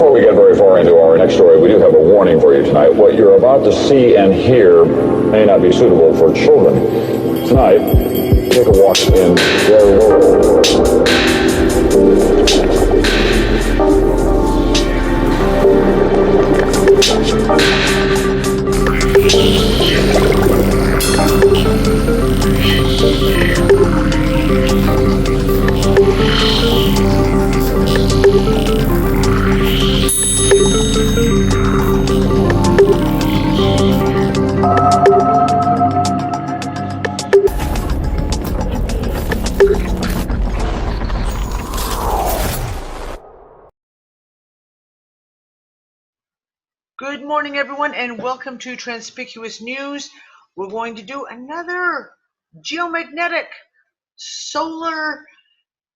Before we get very far into our next story, we do have a warning for you tonight. What you're about to see and hear may not be suitable for children. Tonight, take a walk in their world. Good morning, everyone, and welcome to Transpicuous News. We're going to do another geomagnetic solar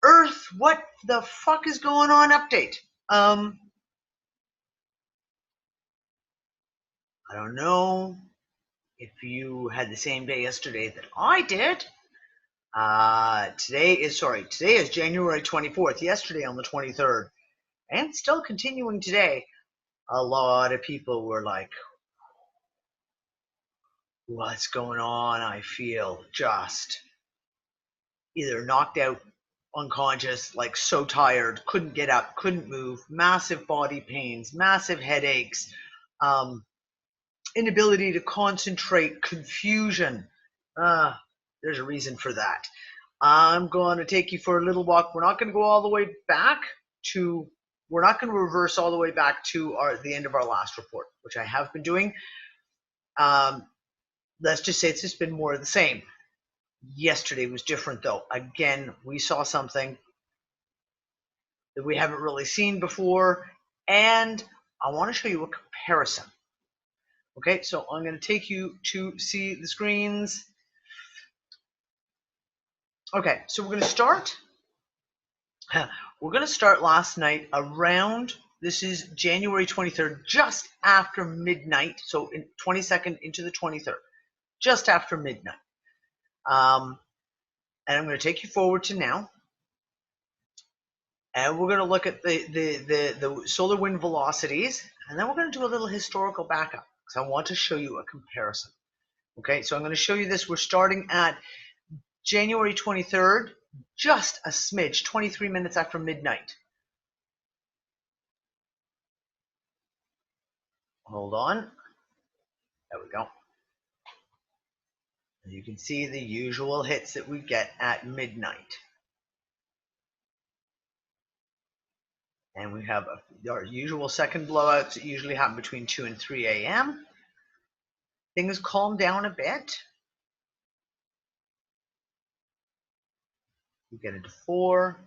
Earth what the fuck is going on update. I don't know if you had the same day yesterday that I did. Today is January 24th, yesterday on the 23rd, and still continuing today. A lot of people were like, what's going on? I feel just either knocked out, unconscious, like so tired, couldn't get up, couldn't move, massive body pains, massive headaches, inability to concentrate, confusion. There's a reason for that. I'm going to take you for a little walk. We're not going to go all the way back to, we're not going to reverse all the way back to the end of our last report, which I have been doing. Let's just say it's just been more of the same. Yesterday was different, though. Again, we saw something that we haven't really seen before, and I want to show you a comparison. Okay, so I'm going to take you to see the screens. Okay, so we're going to start. We're going to start last night around, this is January 23rd, just after midnight, so in 22nd into the 23rd, just after midnight. And I'm going to take you forward to now. And we're going to look at the solar wind velocities, and then we're going to do a little historical backup because I want to show you a comparison. Okay, so I'm going to show you this. We're starting at January 23rd, just a smidge, 23 minutes after midnight. Hold on. There we go. You can see the usual hits that we get at midnight. And we have our usual second blowouts that usually happen between 2 and 3 a.m. Things calm down a bit. We get into 4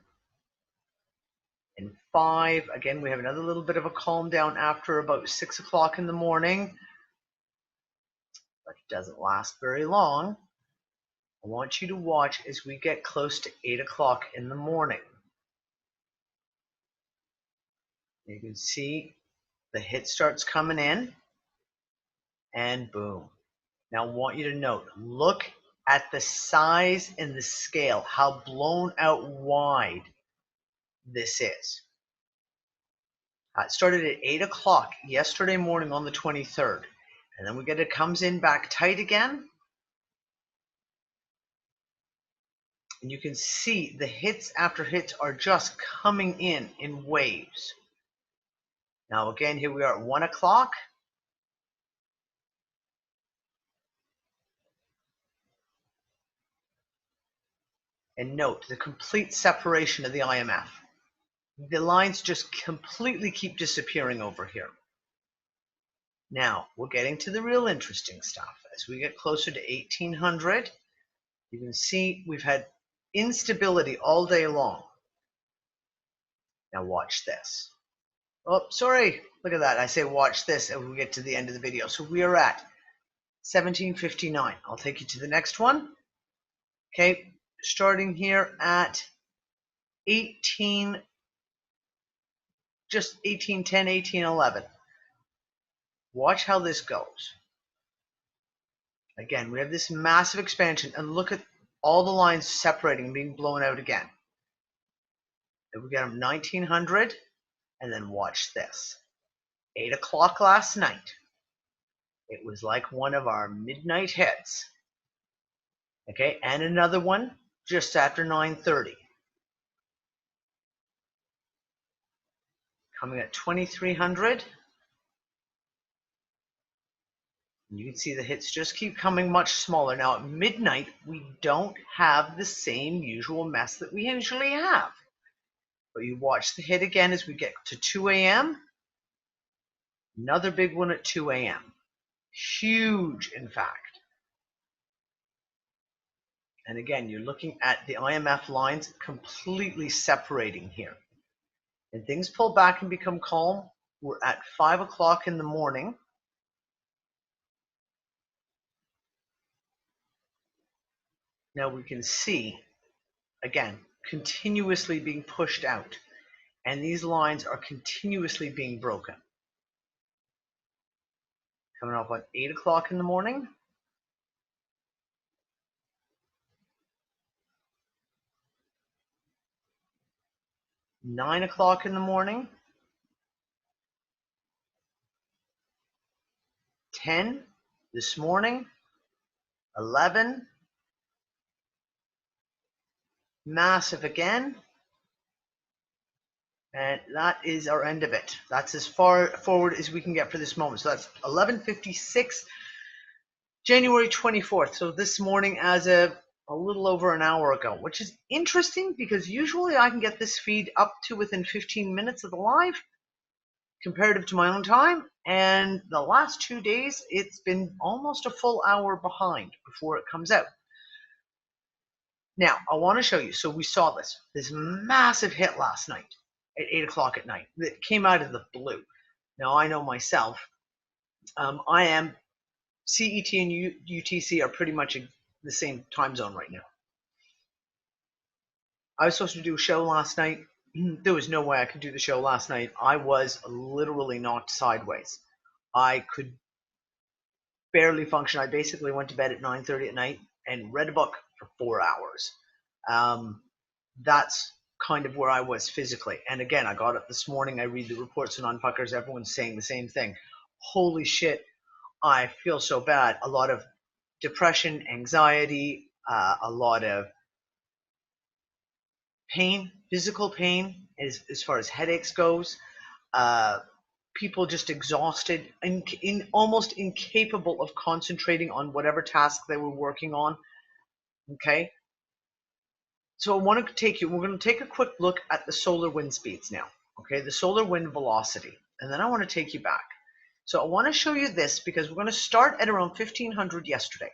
and 5. Again, we have another little bit of a calm down after about 6 o'clock in the morning. But it doesn't last very long. I want you to watch as we get close to 8 o'clock in the morning. You can see the hit starts coming in, and boom. Now I want you to note, look at the size and the scale, how blown out wide this is. It started at 8 o'clock yesterday morning on the 23rd, and then we get it comes in back tight again. And you can see the hits after hits are just coming in waves. Now again, here we are at 1 o'clock. And note the complete separation of the IMF. The lines just completely keep disappearing over here. Now, we're getting to the real interesting stuff. As we get closer to 1800, you can see we've had instability all day long. Now watch this. Oh, sorry, look at that. I say watch this as we get to the end of the video. So we are at 1759. I'll take you to the next one. Okay, starting here at 1810, 1811. Watch how this goes. Again, we have this massive expansion, and look at all the lines separating and being blown out again. Then we get them 1900, And then watch this. 8 o'clock last night. It was like one of our midnight hits. Okay, and another one just after 9:30. Coming at 2300. You can see the hits just keep coming much smaller. Now at midnight, we don't have the same usual mess that we usually have. But you watch the hit again as we get to 2 a.m. Another big one at 2 a.m. Huge, in fact. And again, you're looking at the IMF lines completely separating here. And things pull back and become calm. We're at 5 o'clock in the morning. Now we can see, again, continuously being pushed out. And these lines are continuously being broken. Coming up at 8 o'clock in the morning. 9 o'clock in the morning. 10 this morning. 11. Massive again. And that is our end of it. That's as far forward as we can get for this moment. So that's 11:56, January 24th. So this morning as a little over an hour ago, which is interesting because usually I can get this feed up to within 15 minutes of the live, comparative to my own time. And the last 2 days, it's been almost a full hour behind before it comes out. Now, I want to show you. So we saw this massive hit last night at 8 o'clock at night that came out of the blue. Now, I know myself, I am CET and UTC are pretty much the same time zone right now. I was supposed to do a show last night. There was no way I could do the show last night. I was literally knocked sideways. I could barely function. I basically went to bed at 9:30 at night and read a book for 4 hours. That's kind of where I was physically. And again, I got up this morning. I read the reports on Unpuckers. Everyone's saying the same thing. Holy shit, I feel so bad. A lot of depression, anxiety, a lot of pain, physical pain as far as headaches goes. People just exhausted and almost incapable of concentrating on whatever task they were working on. Okay. So I want to take you, we're going to take a quick look at the solar wind speeds now. Okay, the solar wind velocity. And then I want to take you back. So I want to show you this because we're going to start at around 1500 yesterday.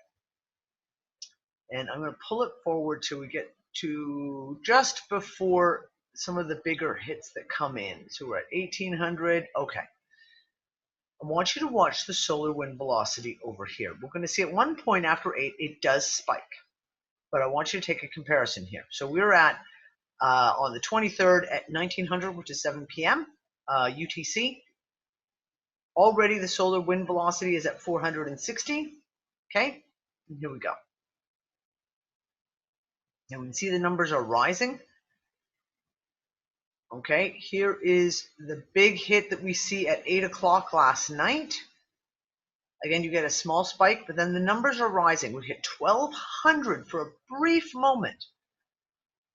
And I'm going to pull it forward till we get to just before some of the bigger hits that come in. So we're at 1800. Okay. I want you to watch the solar wind velocity over here. We're going to see at one point after 8, it does spike. But I want you to take a comparison here. So we're at, on the 23rd at 1900, which is 7 p.m. UTC. Already the solar wind velocity is at 460. Okay, and here we go. And we can see the numbers are rising. Okay, here is the big hit that we see at 8 o'clock last night. Again, you get a small spike, but then the numbers are rising. We hit 1200 for a brief moment.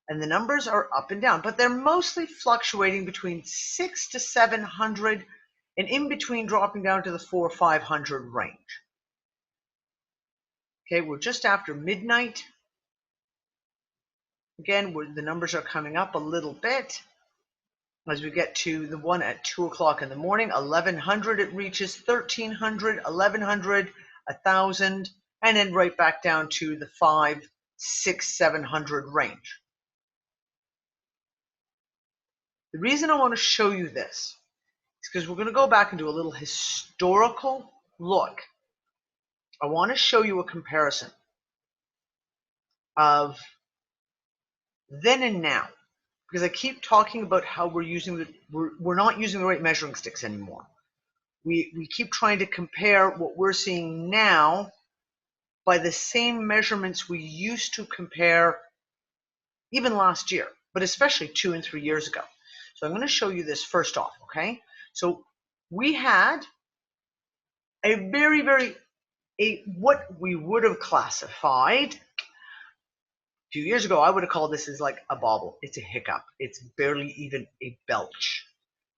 And the numbers are up and down, but they're mostly fluctuating between 600 to 700 and in between dropping down to the 400 or 500 range. Okay, we're just after midnight. Again, the numbers are coming up a little bit. As we get to the one at 2 o'clock in the morning, 1100, it reaches 1300, 1100, 1000, and then right back down to the 500, 600, 700 range. The reason I want to show you this is because we're going to go back and do a little historical look. I want to show you a comparison of then and now, because I keep talking about how we're not using the right measuring sticks anymore. We keep trying to compare what we're seeing now by the same measurements we used to compare even last year, but especially 2 and 3 years ago. So I'm going to show you this first off, okay? So we had a what we would have classified a few years ago, I would have called this as like a bobble. It's a hiccup. It's barely even a belch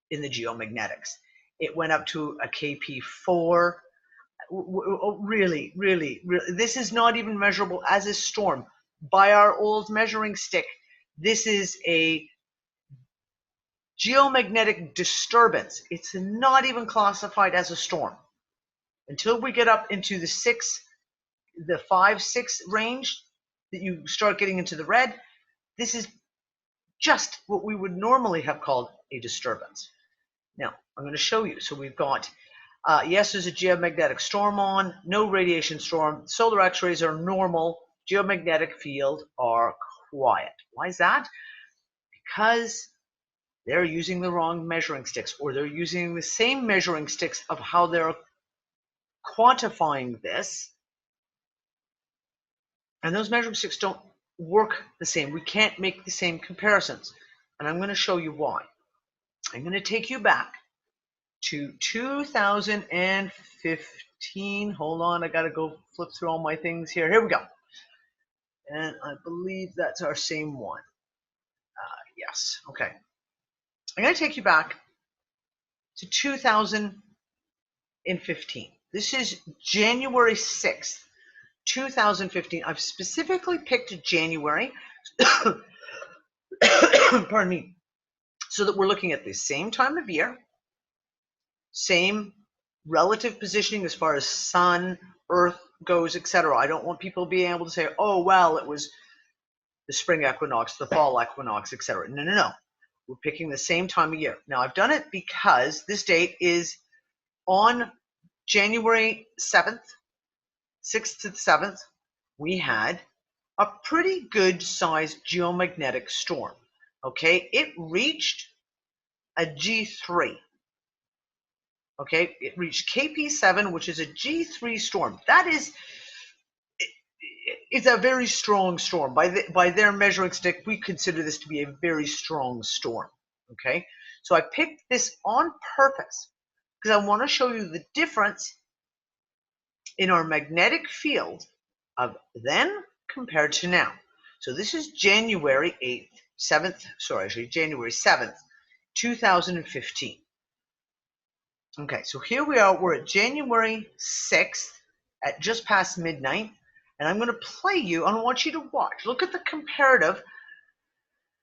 in the geomagnetics. It went up to a KP4. Really, this is not even measurable as a storm. By our old measuring stick, this is a geomagnetic disturbance. It's not even classified as a storm. Until we get up into the 5, 6 range, that you start getting into the red, this is just what we would normally have called a disturbance. Now, I'm going to show you. So we've got, yes, there's a geomagnetic storm on, no radiation storm, solar X-rays are normal, geomagnetic field are quiet. Why is that? Because they're using the wrong measuring sticks, or they're using the same measuring sticks of how they're quantifying this, and those measuring sticks don't work the same. We can't make the same comparisons, and I'm going to show you why. I'm going to take you back to 2015. Hold on, I got to go flip through all my things here. Here we go. And I believe that's our same one. Yes, okay. I'm going to take you back to 2015. This is January 6th, 2015. I've specifically picked January, pardon me, so that we're looking at the same time of year, same relative positioning as far as sun, earth goes, etc. I don't want people being able to say, oh, well, it was the spring equinox, the fall equinox, etc. No. We're picking the same time of year. Now, I've done it because this date is on January 7th, 6th to the 7th, we had a pretty good sized geomagnetic storm. Okay, it reached a G3. Okay, it reached KP7, which is a G3 storm. That is, it's a very strong storm. By their measuring stick, we consider this to be a very strong storm. Okay, so I picked this on purpose because I want to show you the difference in our magnetic field of then compared to now. So this is January 7th, 2015. Okay, so here we are, we're at January 6th at just past midnight, and I'm going to play you, and I want you to watch. Look at the comparative.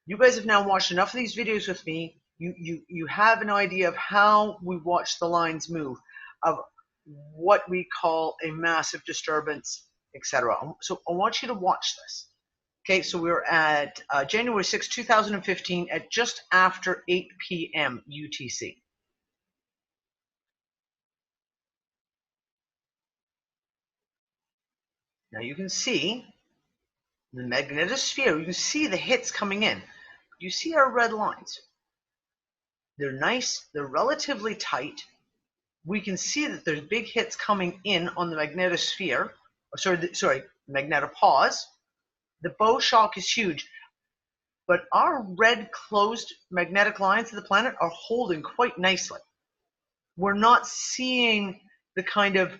You guys have now watched enough of these videos with me. You have an idea of how we watch the lines move, of what we call a massive disturbance, etc. So I want you to watch this. Okay, so we're at January 6, 2015 at just after 8 p.m. UTC. Now you can see the magnetosphere. You can see the hits coming in. You see our red lines. They're nice. They're relatively tight. We can see that there's big hits coming in on the magnetosphere. Magnetopause. The bow shock is huge. But our red closed magnetic lines of the planet are holding quite nicely. We're not seeing the kind of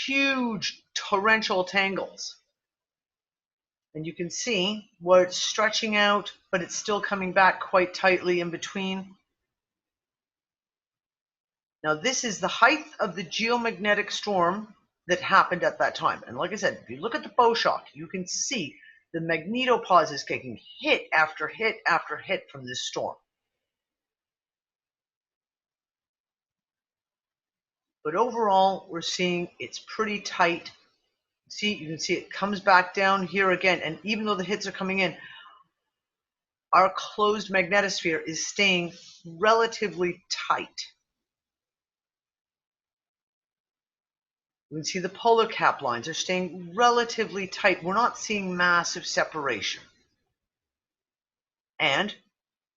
huge torrential tangles. And you can see where it's stretching out, but it's still coming back quite tightly in between. Now, this is the height of the geomagnetic storm that happened at that time. And like I said, if you look at the bow shock, you can see the magnetopause is taking hit after hit after hit from this storm. But overall, we're seeing it's pretty tight. See, you can see it comes back down here again. And even though the hits are coming in, our closed magnetosphere is staying relatively tight. You can see the polar cap lines are staying relatively tight. We're not seeing massive separation. And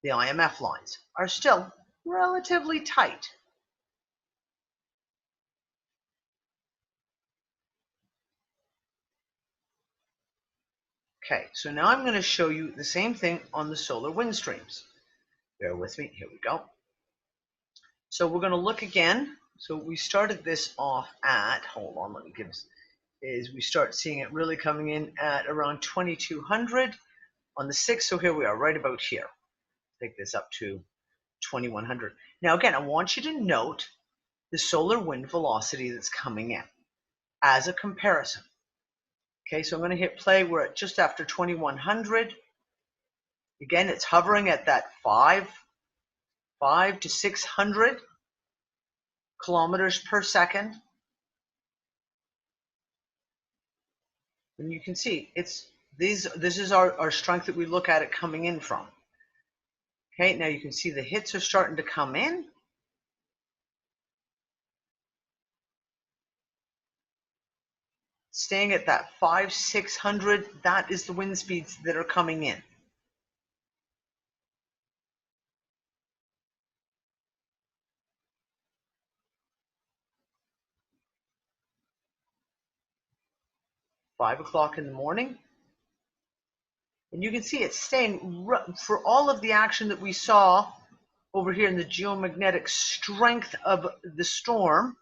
the IMF lines are still relatively tight. Okay, so now I'm going to show you the same thing on the solar wind streams. Bear with me. Here we go. So we're going to look again. So we started this off at, hold on, let me give this, is we start seeing it really coming in at around 2200 on the 6th. So here we are, right about here. Take this up to 2100. Now again, I want you to note the solar wind velocity that's coming in as a comparison. Okay, so I'm going to hit play. We're at just after 2100. Again, it's hovering at that 5 to 600 kilometers per second. And you can see it's this is our strength that we look at it coming in from. Okay, now you can see the hits are starting to come in. Staying at that 500-600, that is the wind speeds that are coming in. Five o'clock in the morning. And you can see it's staying for all of the action that we saw over here in the geomagnetic strength of the storm.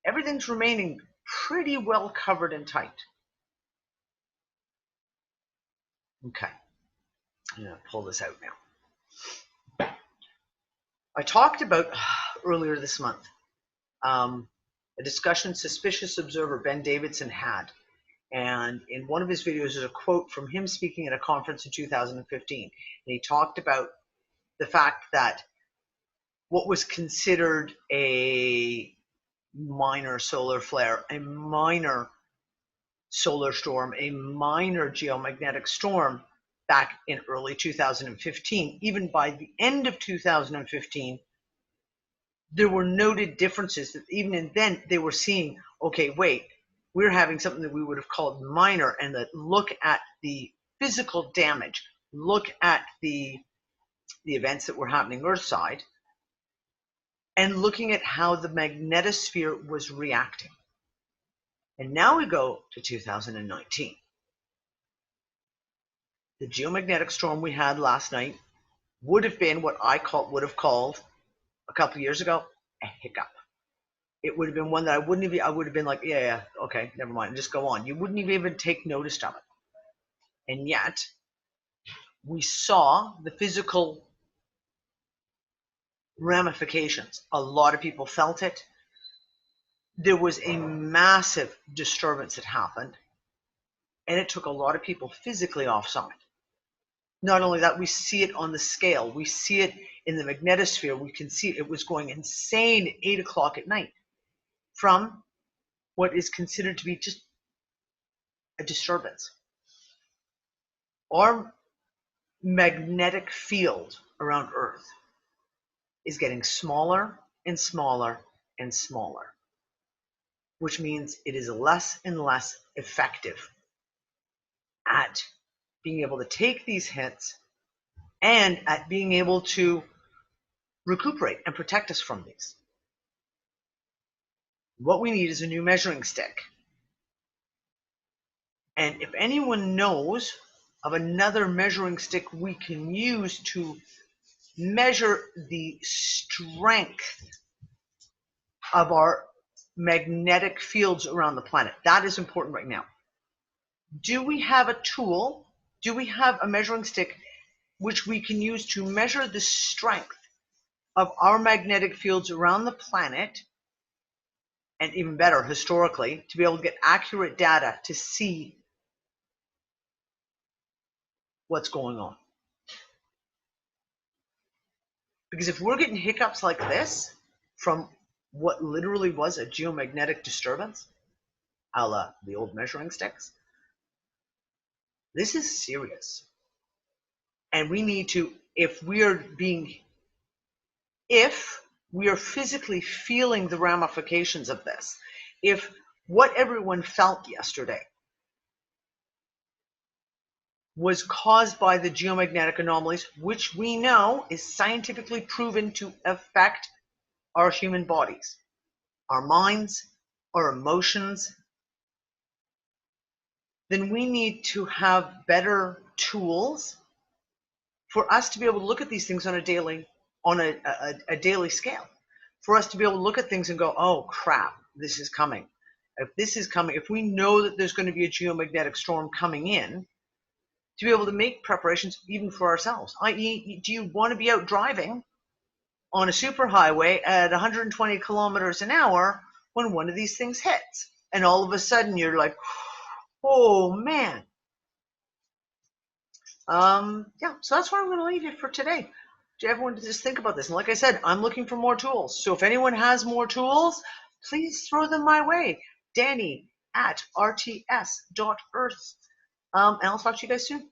Everything's remaining pretty well covered and tight. Okay, I'm going to pull this out now. I talked about earlier this month a discussion suspicious observer Ben Davidson had. And in one of his videos, there's a quote from him speaking at a conference in 2015. And he talked about the fact that what was considered a minor solar flare, a minor solar storm, a minor geomagnetic storm back in early 2015, even by the end of 2015, there were noted differences that even then they were seeing, okay, wait, we're having something that we would have called minor, and that look at the physical damage, look at the events that were happening Earthside, and looking at how the magnetosphere was reacting. And now we go to 2019. The geomagnetic storm we had last night would have been what I would have called a couple of years ago a hiccup. It would have been one that I would have been like, yeah, okay, never mind, and just go on. You wouldn't even take notice of it. And yet, we saw the physical ramifications. A lot of people felt it. There was a massive disturbance that happened, and it took a lot of people physically offside. Not only that, we see it on the scale. We see it in the magnetosphere. We can see it was going insane at 8 o'clock at night from what is considered to be just a disturbance. Our magnetic field around Earth is getting smaller and smaller and smaller, which means it is less and less effective at being able to take these hits and at being able to recuperate and protect us from these. What we need is a new measuring stick. And if anyone knows of another measuring stick we can use to measure the strength of our magnetic fields around the planet, that is important right now. Do we have a tool? Do we have a measuring stick which we can use to measure the strength of our magnetic fields around the planet, and even better, historically, to be able to get accurate data to see what's going on? Because if we're getting hiccups like this from what literally was a geomagnetic disturbance, a la the old measuring sticks, this is serious. And we need to, if we are physically feeling the ramifications of this, if what everyone felt yesterday was caused by the geomagnetic anomalies, which we know is scientifically proven to affect our human bodies, our minds, our emotions, then we need to have better tools for us to be able to look at these things on a daily scale, for us to be able to look at things and go, oh crap, this is coming. If this is coming, if we know that there's going to be a geomagnetic storm coming in, to be able to make preparations even for ourselves, i.e., do you want to be out driving on a superhighway at 120 kilometers an hour when one of these things hits? And all of a sudden you're like, oh man. Yeah, so that's where I'm going to leave you for today. Everyone to just think about this. And like I said, I'm looking for more tools. So if anyone has more tools, please throw them my way. Danny@rts.earth. And I'll talk to you guys soon.